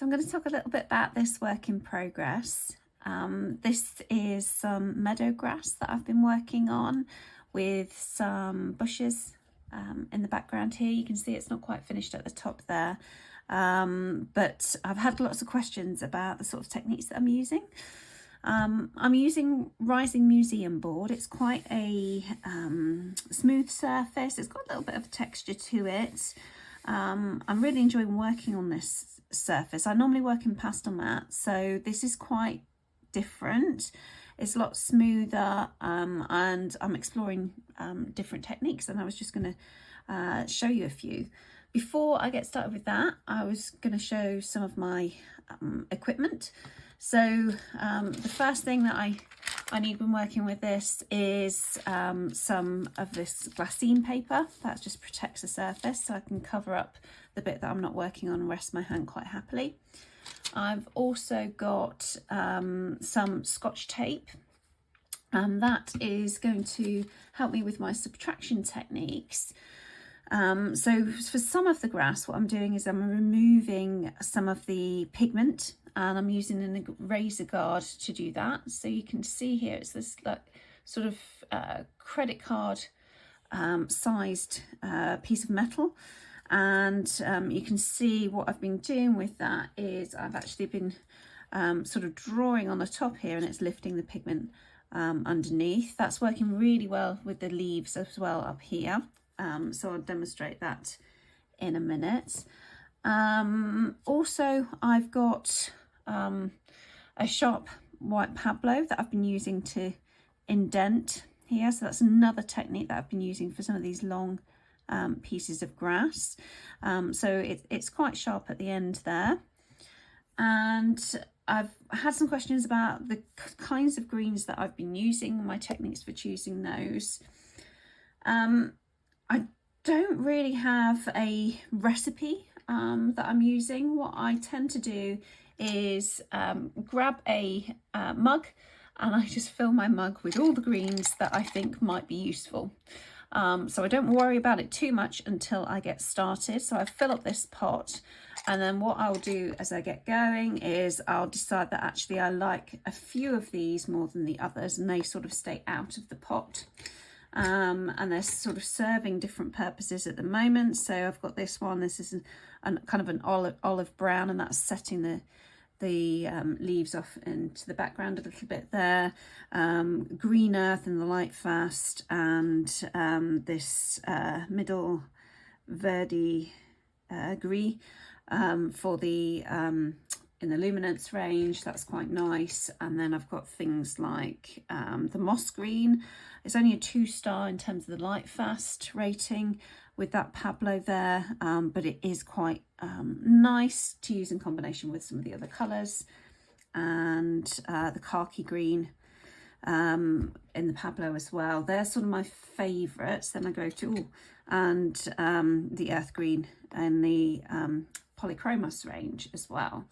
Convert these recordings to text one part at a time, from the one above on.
So I'm going to talk a little bit about this work in progress. This is some meadow grass that I've been working on with some bushes in the background here. You can see it's not quite finished at the top there, but I've had lots of questions about the sort of techniques that I'm using. I'm using Rising Museum board. It's quite a smooth surface. It's got a little bit of texture to it. I'm really enjoying working on this surface. I normally work in pastel matte, so this is quite different. It's a lot smoother, and I'm exploring different techniques, and I was just going to show you a few. Before I get started with that, I was going to show some of my equipment. So the first thing that I need when working with this is some of this glassine paper. That just protects the surface, so I can cover up the bit that I'm not working on and rest my hand quite happily. I've also got some Scotch tape, and that is going to help me with my subtraction techniques. So for some of the grass, what I'm doing is I'm removing some of the pigment, and I'm using an eraser guard to do that. So you can see here it's this like sort of credit card sized piece of metal, and you can see what I've been doing with that is I've actually been sort of drawing on the top here, and it's lifting the pigment underneath. That's working really well with the leaves as well up here. So I'll demonstrate that in a minute. Also, I've got a sharp white Pablo that I've been using to indent here. So that's another technique that I've been using for some of these long pieces of grass. So it's quite sharp at the end there. And I've had some questions about the kinds of greens that I've been using, my techniques for choosing those. I don't really have a recipe that I'm using. What I tend to do is grab a mug, and I just fill my mug with all the greens that I think might be useful. So I don't worry about it too much until I get started. So I fill up this pot, and then what I'll do as I get going is I'll decide that actually I like a few of these more than the others, and they sort of stay out of the pot. And they're sort of serving different purposes at the moment. So I've got this one. This is kind of an olive brown, and that's setting the leaves off into the background a little bit there. Green earth in the Lightfast, and this middle verde gris for the in the Luminance range. That's quite nice. And then I've got things like the moss green. It's only a 2-star in terms of the Lightfast rating with that Pablo there, but it is quite nice to use in combination with some of the other colours. And the khaki green in the Pablo as well. They're sort of my favourites. Then I go to and the earth green and the Polychromos range as well.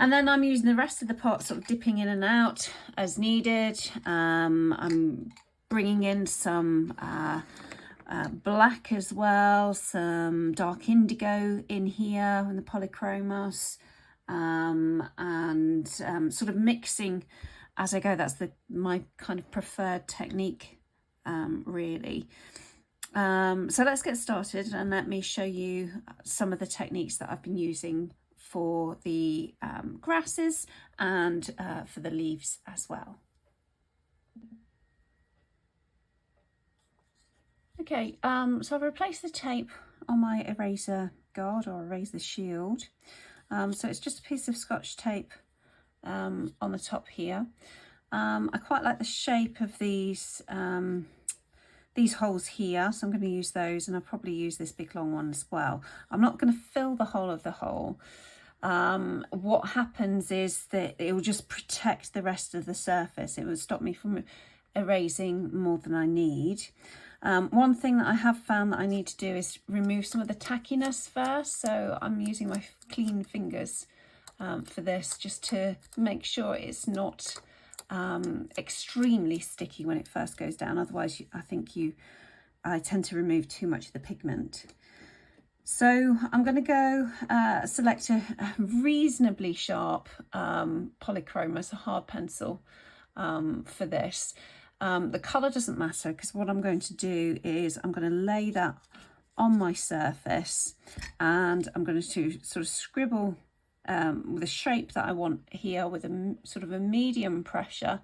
And then I'm using the rest of the pot, sort of dipping in and out as needed. I'm bringing in some black as well, some dark indigo in here in the Polychromos, and sort of mixing as I go. That's my kind of preferred technique, really. So let's get started, and let me show you some of the techniques that I've been using for the grasses and for the leaves as well. Okay, so I've replaced the tape on my eraser guard or eraser shield. So it's just a piece of Scotch tape on the top here. I quite like the shape of these holes here, so I'm going to use those, and I'll probably use this big long one as well. I'm not going to fill the whole of the hole. What happens is that it will just protect the rest of the surface. It will stop me from erasing more than I need. One thing that I have found that I need to do is remove some of the tackiness first. So I'm using my clean fingers for this, just to make sure it's not extremely sticky when it first goes down. Otherwise, I tend to remove too much of the pigment. So I'm going to go select a reasonably sharp Polychromos, a hard pencil for this. The colour doesn't matter, because what I'm going to do is I'm going to lay that on my surface, and I'm going to sort of scribble with a shape that I want here with a sort of a medium pressure,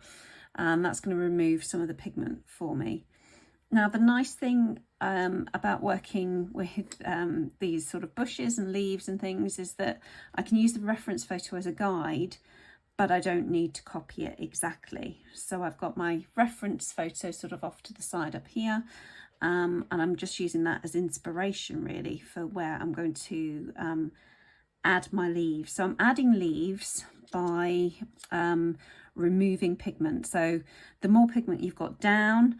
and that's going to remove some of the pigment for me. Now, the nice thing about working with these sort of bushes and leaves and things is that I can use the reference photo as a guide, but I don't need to copy it exactly. So I've got my reference photo sort of off to the side up here, and I'm just using that as inspiration really for where I'm going to add my leaves. So I'm adding leaves by removing pigment. So the more pigment you've got down,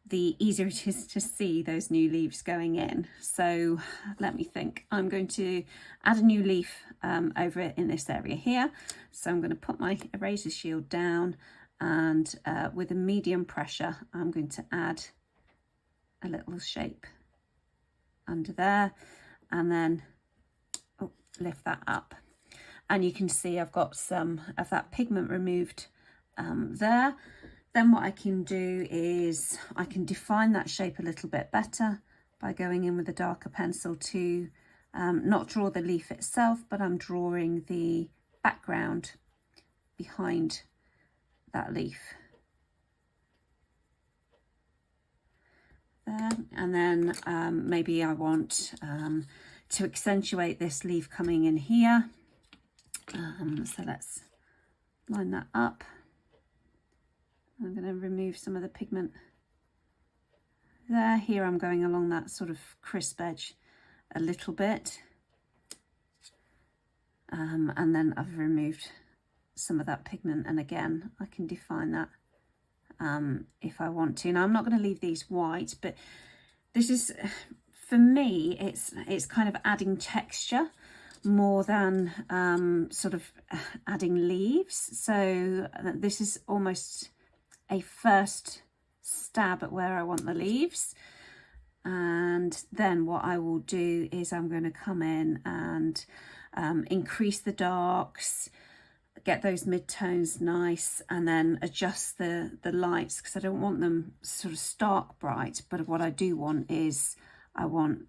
the easier it is to see those new leaves going in. So let me think. I'm going to add a new leaf over it in this area here. So I'm going to put my eraser shield down, and with a medium pressure, I'm going to add a little shape under there, and then lift that up. And you can see I've got some of that pigment removed there. Then what I can do is I can define that shape a little bit better by going in with a darker pencil to not draw the leaf itself, but I'm drawing the background behind that leaf. There. And then maybe I want to accentuate this leaf coming in here. So let's line that up. I'm going to remove some of the pigment there. Here I'm going along that sort of crisp edge a little bit. And then I've removed some of that pigment, and again I can define that if I want to. Now I'm not going to leave these white, but this is, for me, it's kind of adding texture more than sort of adding leaves. So this is almost a first stab at where I want the leaves, and then what I will do is I'm going to come in and increase the darks, get those mid-tones nice, and then adjust the lights, because I don't want them sort of stark bright, but what I do want is I want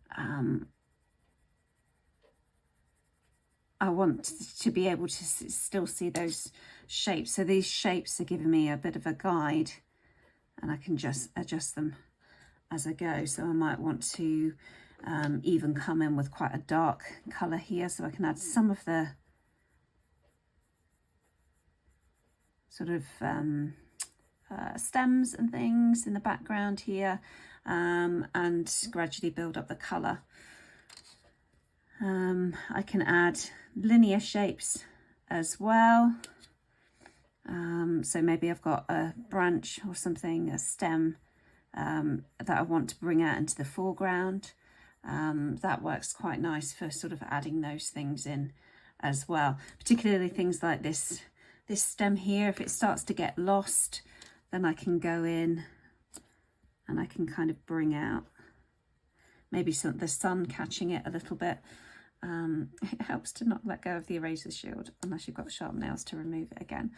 to be able to still see those shapes. So these shapes are giving me a bit of a guide, and I can just adjust them as I go. So I might want to even come in with quite a dark colour here, so I can add some of the sort of stems and things in the background here, and gradually build up the colour. I can add linear shapes as well. So maybe I've got a branch or something, a stem that I want to bring out into the foreground. That works quite nice for sort of adding those things in as well, particularly things like this stem here. If it starts to get lost, then I can go in and I can kind of bring out maybe the sun catching it a little bit. It helps to not let go of the eraser shield unless you've got sharp nails to remove it again.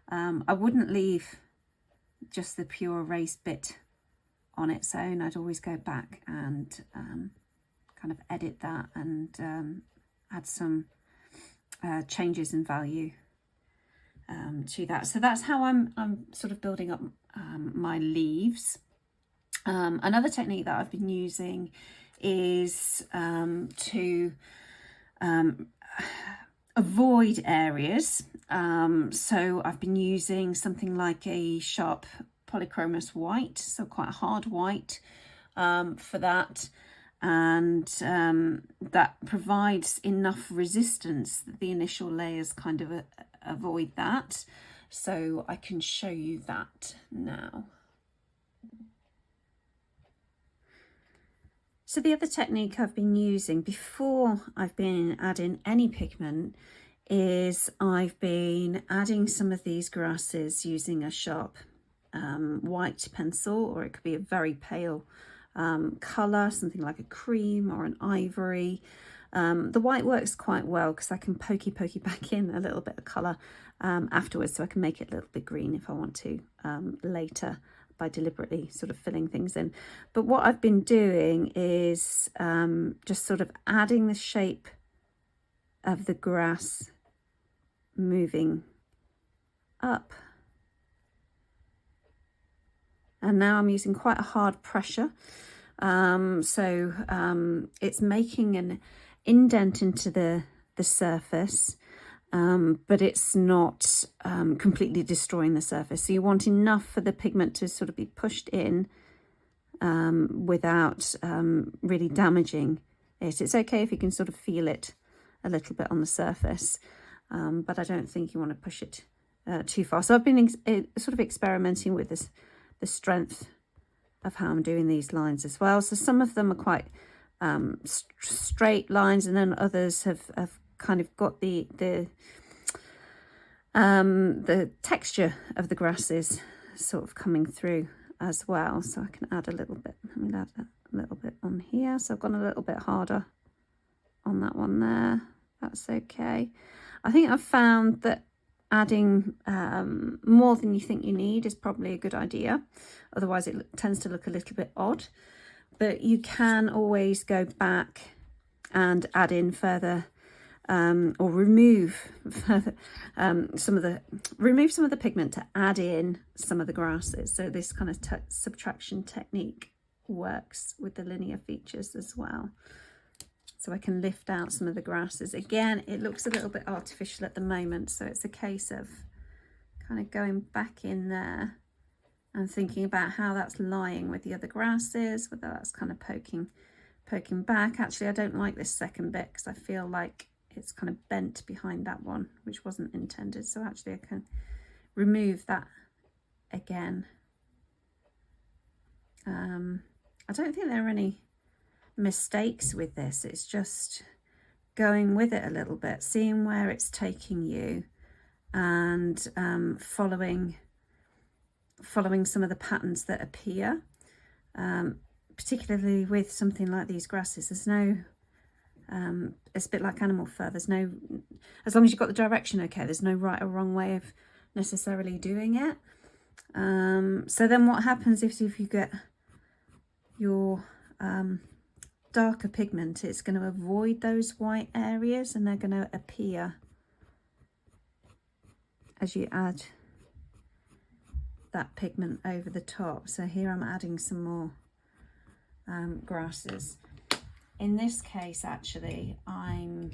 I wouldn't leave just the pure erased bit on its own. I'd always go back and kind of edit that and add some changes in value to that. So that's how I'm sort of building up my leaves. Another technique that I've been using is to avoid areas. So I've been using something like a sharp Polychromos white, so quite a hard white for that, and that provides enough resistance that the initial layers kind of avoid that. So I can show you that now. So the other technique I've been using before I've been adding any pigment is I've been adding some of these grasses using a sharp white pencil, or it could be a very pale colour, something like a cream or an ivory. The white works quite well because I can pokey back in a little bit of colour afterwards, so I can make it a little bit green if I want to later by deliberately sort of filling things in. But what I've been doing is just sort of adding the shape of the grass, moving up. And now I'm using quite a hard pressure. It's making an indent into the surface, but it's not completely destroying the surface. So you want enough for the pigment to sort of be pushed in without really damaging it. It's okay if you can sort of feel it a little bit on the surface, but I don't think you want to push it too far. So I've been sort of experimenting with the strength of how I'm doing these lines as well. So some of them are quite straight lines, and then others have kind of got the texture of the grasses sort of coming through as well. So I can add a little bit. Let me add a little bit on here. So I've gone a little bit harder on that one there. That's okay. I think I've found that adding more than you think you need is probably a good idea. Otherwise it tends to look a little bit odd. But you can always go back and add in further or remove further, some of the pigment to add in some of the grasses. So this kind of subtraction technique works with the linear features as well. So I can lift out some of the grasses. Again, it looks a little bit artificial at the moment, so it's a case of kind of going back in there and thinking about how that's lying with the other grasses, whether that's kind of poking back. Actually, I don't like this second bit because I feel like it's kind of bent behind that one, which wasn't intended. So actually I can remove that again. I don't think there are any mistakes with this. It's just going with it a little bit, seeing where it's taking you, and following some of the patterns that appear, particularly with something like these grasses. There's no it's a bit like animal fur. There's no, as long as you've got the direction okay, there's no right or wrong way of necessarily doing it. So then what happens if you get your darker pigment, it's going to avoid those white areas and they're going to appear as you add that pigment over the top. So here I'm adding some more grasses. In this case, actually, I'm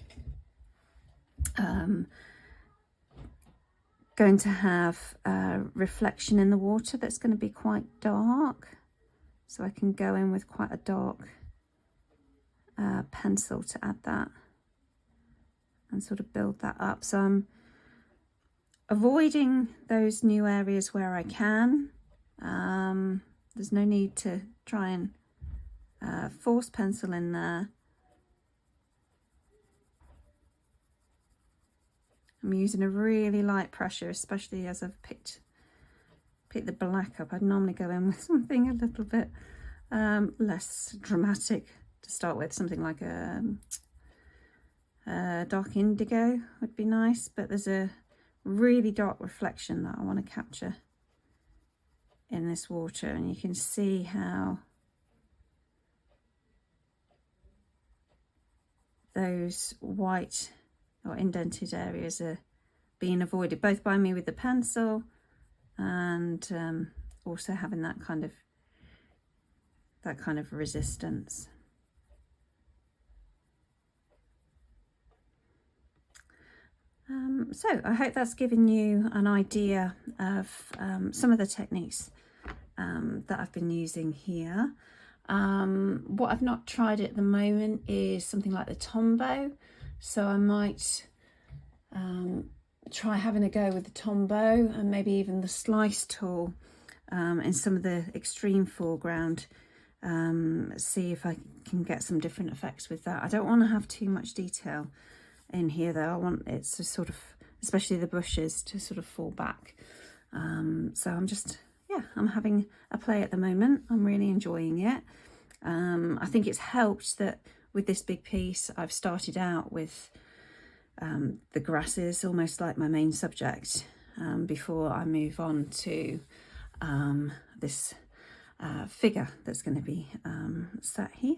going to have a reflection in the water that's going to be quite dark. So I can go in with quite a dark pencil to add that and sort of build that up. So I'm avoiding those new areas where I can. There's no need to try and force pencil in there. I'm using a really light pressure, especially as I've picked the black up. I'd normally go in with something a little bit less dramatic to start with. Something like a dark indigo would be nice, but there's a really dark reflection that I want to capture in this water, and you can see how those white or indented areas are being avoided, both by me with the pencil and also having that kind of resistance. So I hope that's given you an idea of some of the techniques that I've been using here. What I've not tried at the moment is something like the Tombow, so I might try having a go with the Tombow and maybe even the slice tool in some of the extreme foreground. See if I can get some different effects with that. I don't want to have too much detail in here though. I want it to sort of, especially the bushes, to sort of fall back. So I'm just, yeah, I'm having a play at the moment. I'm really enjoying it. I think it's helped that with this big piece I've started out with the grasses almost like my main subject before I move on to this figure that's going to be sat here.